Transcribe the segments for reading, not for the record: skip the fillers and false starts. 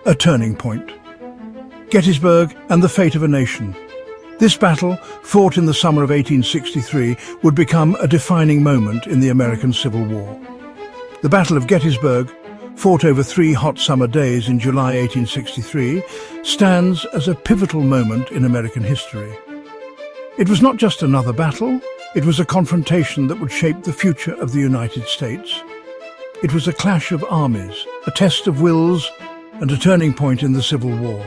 a turning point. Gettysburg and the fate of a nation. This battle, fought in the summer of 1863, would become a defining moment in the American Civil War. The Battle of Gettysburg, fought over 3 hot summer days in July 1863, stands as a pivotal moment in American history. It was not just another battle, it was a confrontation that would shape the future of the United States. It was a clash of armies, a test of wills, and a turning point in the Civil War.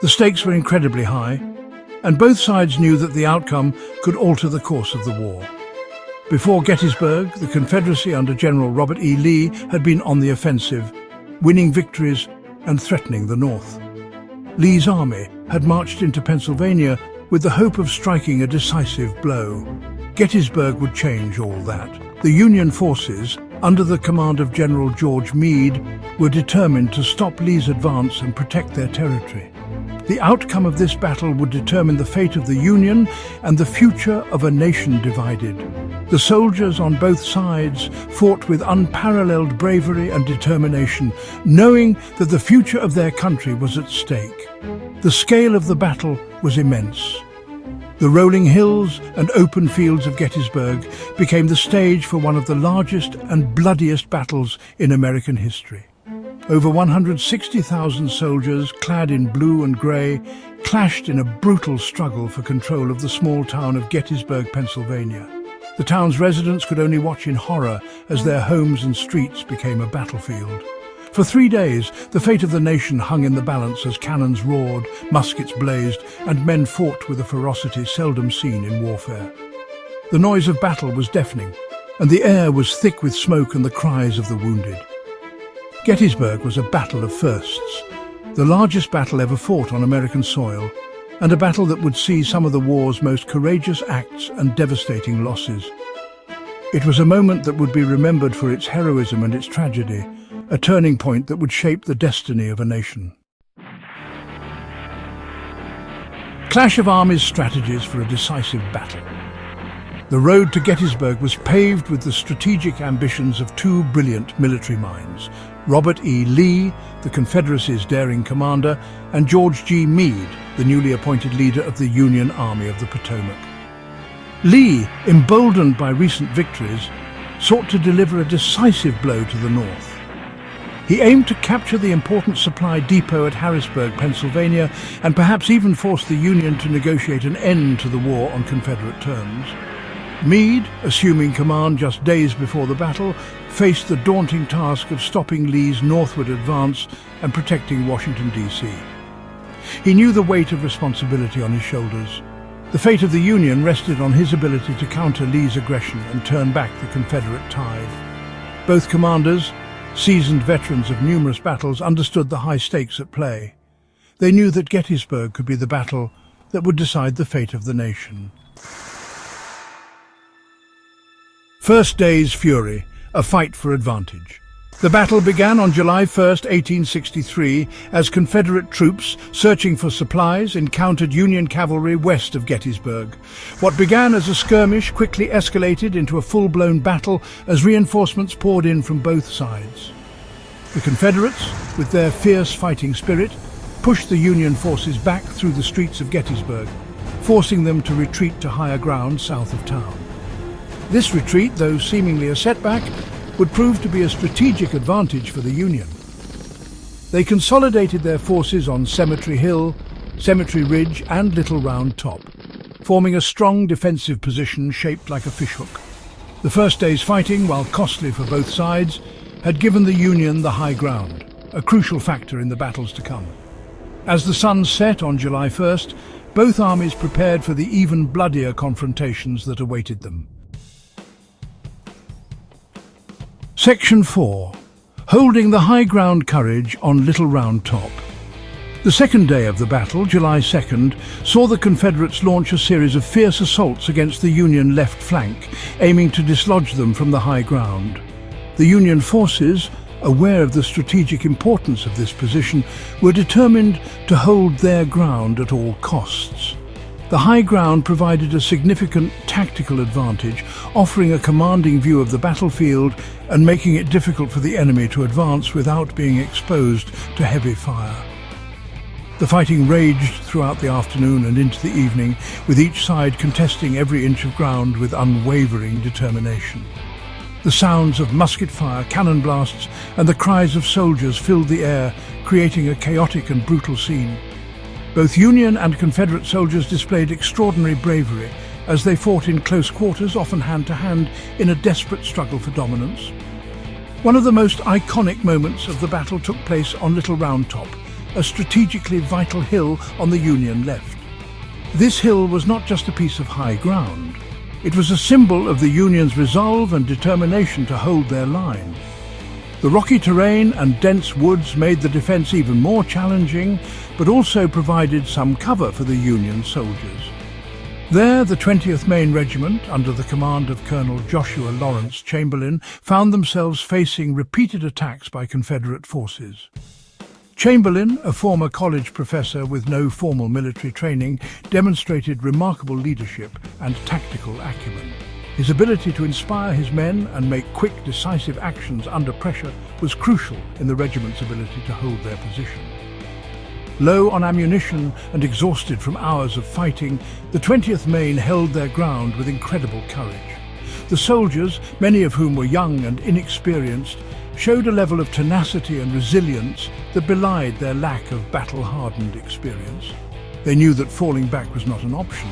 The stakes were incredibly high, and both sides knew that the outcome could alter the course of the war. Before Gettysburg, the Confederacy under General Robert E. Lee had been on the offensive, winning victories and threatening the North. Lee's army had marched into Pennsylvania with the hope of striking a decisive blow. Gettysburg would change all that. The Union forces, under the command of General George Meade, were determined to stop Lee's advance and protect their territory. The outcome of this battle would determine the fate of the Union and the future of a nation divided. The soldiers on both sides fought with unparalleled bravery and determination, knowing that the future of their country was at stake. The scale of the battle was immense. The rolling hills and open fields of Gettysburg became the stage for one of the largest and bloodiest battles in American history. Over 160,000 soldiers, clad in blue and grey, clashed in a brutal struggle for control of the small town of Gettysburg, Pennsylvania. The town's residents could only watch in horror as their homes and streets became a battlefield. For 3 days, the fate of the nation hung in the balance as cannons roared, muskets blazed, and men fought with a ferocity seldom seen in warfare. The noise of battle was deafening, and the air was thick with smoke and the cries of the wounded. Gettysburg was a battle of firsts, the largest battle ever fought on American soil, and a battle that would see some of the war's most courageous acts and devastating losses. It was a moment that would be remembered for its heroism and its tragedy, a turning point that would shape the destiny of a nation. Clash of armies, strategies for a decisive battle. The road to Gettysburg was paved with the strategic ambitions of 2 brilliant military minds, Robert E. Lee, the Confederacy's daring commander, and George G. Meade, the newly appointed leader of the Union Army of the Potomac. Lee, emboldened by recent victories, sought to deliver a decisive blow to the North. He aimed to capture the important supply depot at Harrisburg, Pennsylvania, and perhaps even force the Union to negotiate an end to the war on Confederate terms. Meade, assuming command just days before the battle, faced the daunting task of stopping Lee's northward advance and protecting Washington, D.C. He knew the weight of responsibility on his shoulders. The fate of the Union rested on his ability to counter Lee's aggression and turn back the Confederate tide. Both commanders, seasoned veterans of numerous battles, understood the high stakes at play. They knew that Gettysburg could be the battle that would decide the fate of the nation. First day's fury, a fight for advantage. The battle began on July 1st, 1863, as Confederate troops, searching for supplies, encountered Union cavalry west of Gettysburg. What began as a skirmish quickly escalated into a full-blown battle as reinforcements poured in from both sides. The Confederates, with their fierce fighting spirit, pushed the Union forces back through the streets of Gettysburg, forcing them to retreat to higher ground south of town. This retreat, though seemingly a setback, would prove to be a strategic advantage for the Union. They consolidated their forces on Cemetery Hill, Cemetery Ridge and Little Round Top, forming a strong defensive position shaped like a fishhook. The first day's fighting, while costly for both sides, had given the Union the high ground, a crucial factor in the battles to come. As the sun set on July 1st, both armies prepared for the even bloodier confrontations that awaited them. Section 4. Holding the high ground courage on Little Round Top. The second day of the battle, July 2nd, saw the Confederates launch a series of fierce assaults against the Union left flank, aiming to dislodge them from the high ground. The Union forces, aware of the strategic importance of this position, were determined to hold their ground at all costs. The high ground provided a significant tactical advantage, offering a commanding view of the battlefield and making it difficult for the enemy to advance without being exposed to heavy fire. The fighting raged throughout the afternoon and into the evening, with each side contesting every inch of ground with unwavering determination. The sounds of musket fire, cannon blasts, and the cries of soldiers filled the air, creating a chaotic and brutal scene. Both Union and Confederate soldiers displayed extraordinary bravery as they fought in close quarters, often hand-to-hand, in a desperate struggle for dominance. One of the most iconic moments of the battle took place on Little Round Top, a strategically vital hill on the Union left. This hill was not just a piece of high ground. It was a symbol of the Union's resolve and determination to hold their line. The rocky terrain and dense woods made the defense even more challenging, but also provided some cover for the Union soldiers. There, the 20th Maine Regiment, under the command of Colonel Joshua Chamberlain, found themselves facing repeated attacks by Confederate forces. Chamberlain, a former college professor with no formal military training, demonstrated remarkable leadership and tactical acumen. His ability to inspire his men and make quick, decisive actions under pressure was crucial in the regiment's ability to hold their position. Low on ammunition and exhausted from hours of fighting, the 20th Maine held their ground with incredible courage. The soldiers, many of whom were young and inexperienced, showed a level of tenacity and resilience that belied their lack of battle-hardened experience. They knew that falling back was not an option,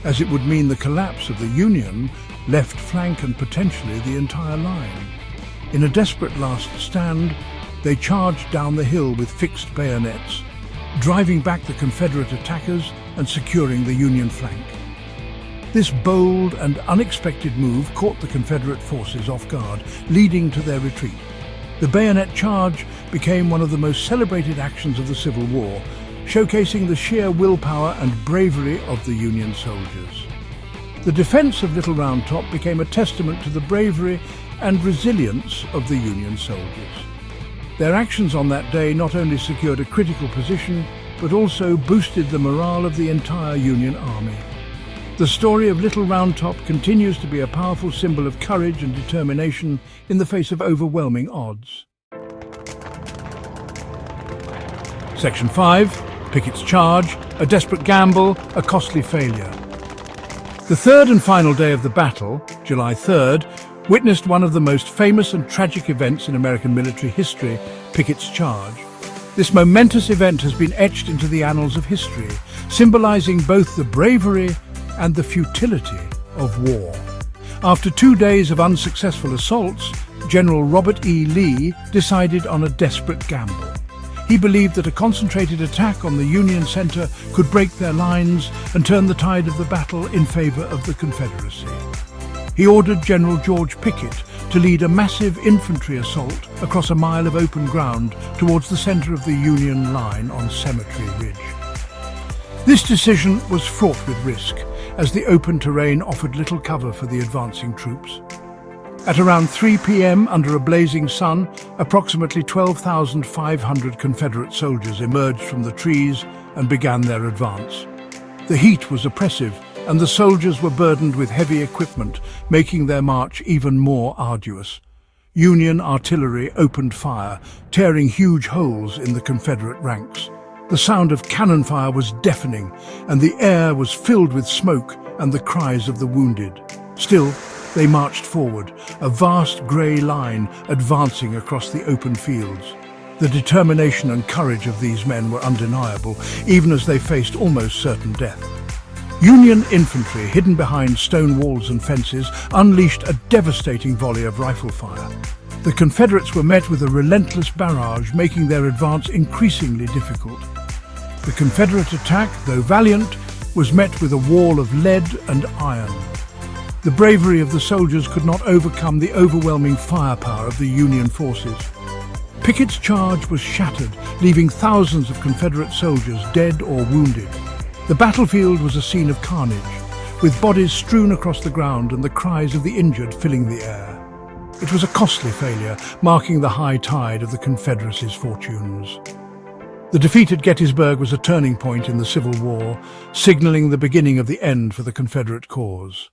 as it would mean the collapse of the Union left flank and potentially the entire line. In a desperate last stand, they charged down the hill with fixed bayonets, driving back the Confederate attackers and securing the Union flank. This bold and unexpected move caught the Confederate forces off guard, leading to their retreat. The bayonet charge became one of the most celebrated actions of the Civil War, showcasing the sheer willpower and bravery of the Union soldiers. The defense of Little Round Top became a testament to the bravery and resilience of the Union soldiers. Their actions on that day not only secured a critical position, but also boosted the morale of the entire Union Army. The story of Little Round Top continues to be a powerful symbol of courage and determination in the face of overwhelming odds. Section 5. Pickett's Charge, a desperate gamble, a costly failure. The third and final day of the battle, July 3rd, witnessed one of the most famous and tragic events in American military history, Pickett's Charge. This momentous event has been etched into the annals of history, symbolizing both the bravery and the futility of war. After 2 days of unsuccessful assaults, General Robert E. Lee decided on a desperate gamble. He believed that a concentrated attack on the Union center could break their lines and turn the tide of the battle in favor of the Confederacy. He ordered General George Pickett to lead a massive infantry assault across a mile of open ground towards the center of the Union line on Cemetery Ridge. This decision was fraught with risk, as the open terrain offered little cover for the advancing troops. At around 3 p.m., under a blazing sun, approximately 12,500 Confederate soldiers emerged from the trees and began their advance. The heat was oppressive, and the soldiers were burdened with heavy equipment, making their march even more arduous. Union artillery opened fire, tearing huge holes in the Confederate ranks. The sound of cannon fire was deafening, and the air was filled with smoke and the cries of the wounded. Still, they marched forward, a vast grey line advancing across the open fields. The determination and courage of these men were undeniable, even as they faced almost certain death. Union infantry, hidden behind stone walls and fences, unleashed a devastating volley of rifle fire. The Confederates were met with a relentless barrage, making their advance increasingly difficult. The Confederate attack, though valiant, was met with a wall of lead and iron. The bravery of the soldiers could not overcome the overwhelming firepower of the Union forces. Pickett's charge was shattered, leaving thousands of Confederate soldiers dead or wounded. The battlefield was a scene of carnage, with bodies strewn across the ground and the cries of the injured filling the air. It was a costly failure, marking the high tide of the Confederacy's fortunes. The defeat at Gettysburg was a turning point in the Civil War, signaling the beginning of the end for the Confederate cause.